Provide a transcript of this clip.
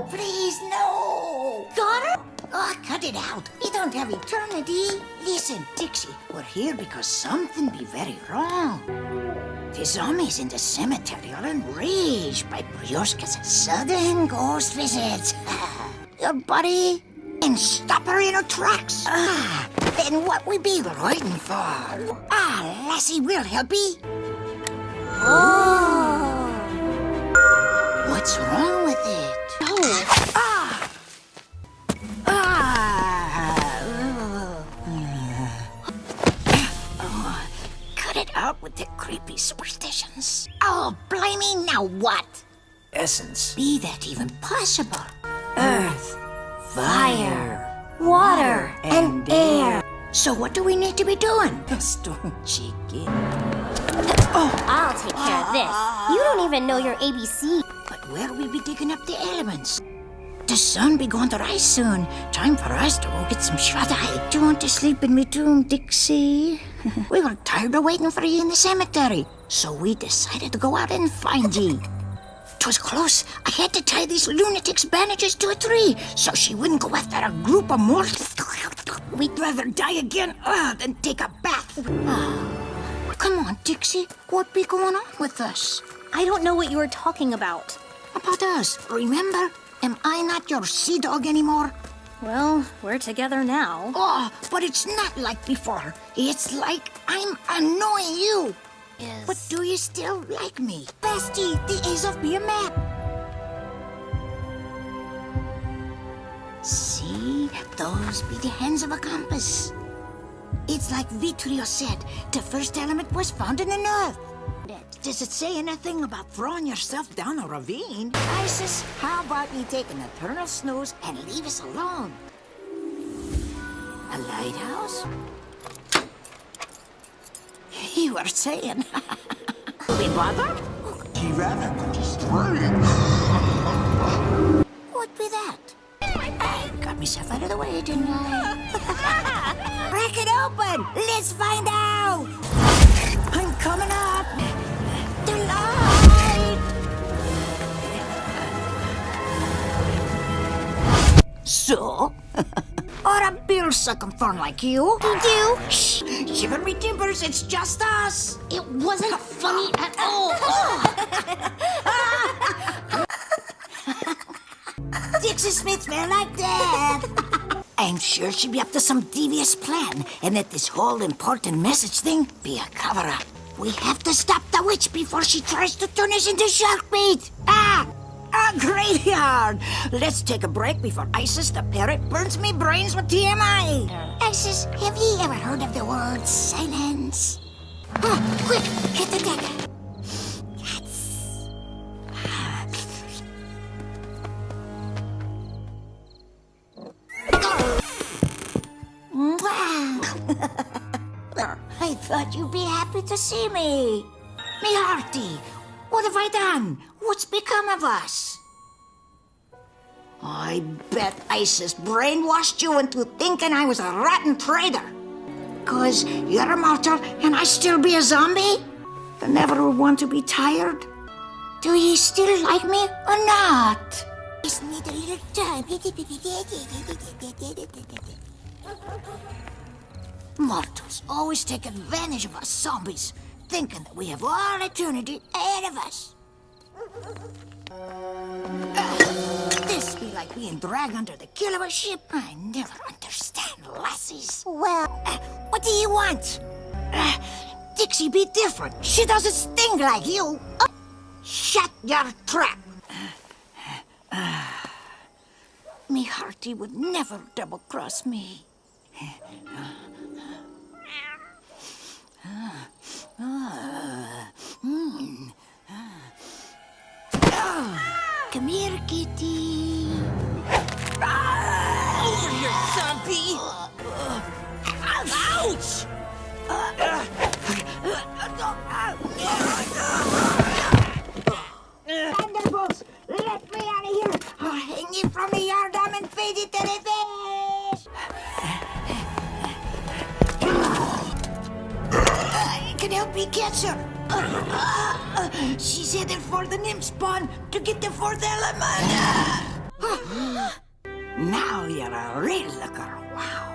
No, please, no! Gonner? Oh, cut it out. We don't have eternity. Listen, Dixie, we're here because something be very wrong. The zombies in the cemetery are enraged by Brioska's sudden ghost visits. Your buddy and stop her in her tracks. Then what we be waiting for? Lassie will help ye. Oh. What's wrong with it? Cut it out with the creepy superstitions. Oh, blimey, now what? Essence. Be that even possible? Earth, fire, Water and air. So what do we need to be doing? Stone chicken. I'll take care of this. You don't even know your ABC. But where we be digging up the elements? The sun be going to rise soon. Time for us to go get some shut-eye. Do you want to sleep in me tomb, Dixie? We were tired of waiting for you in the cemetery, so we decided to go out and find ye. 'Twas close. I had to tie these lunatics' bandages to a tree so she wouldn't go after a group of mortals. We'd rather die again than take a bath. Come on, Dixie. What be going on with us? I don't know what you were talking about. About us, remember? Am I not your sea dog anymore? Well, we're together now. Oh, but it's not like before. It's like I'm annoying you. But do you still like me? Bestie, the A's of me a map. See? Those be the hands of a compass. It's like Vitrio said, the first element was found in the earth. Does it say anything about throwing yourself down a ravine? Isis, how about you take an eternal snooze and leave us alone? A lighthouse? You were saying. We bother? What be that? I got myself out of the way, didn't I? Break it open! Let's find out! I'm coming up! The light! So? Or a bill sucking fern like you? You do? Shh! Shiver me timbers, it's just us! It wasn't funny at all. Dixie Smith felt like that. I'm sure she'd be up to some devious plan, and that this whole important message thing be a cover-up. We have to stop the witch before she tries to turn us into shark bait. A graveyard. Let's take a break before Isis the parrot burns me brains with TMI. Isis, have ye ever heard of the word silence? Quick, hit the deck. I thought you'd be happy to see me. Me hearty, what have I done? What's become of us? I bet Isis brainwashed you into thinking I was a rotten traitor. 'Cause you're a mortal and I still be a zombie? I never want to be tired. Do you still like me or not? Just need a little time. Mortals always take advantage of us zombies, thinking that we have all eternity ahead of us. This be like being dragged under the keel of a ship. I never understand lassies. Well, what do you want? Dixie be different. She doesn't sting like you. Shut your trap. Me hearty would never double-cross me. Come here, kitty. Over here, zombie! Ouch! Thunderbolts, let me out of here! I'll hang you from the yardarm and feed it to the fish! I can help me catch her! She's headed for the nymph spawn to get the fourth element! Now you're a real looker. Wow.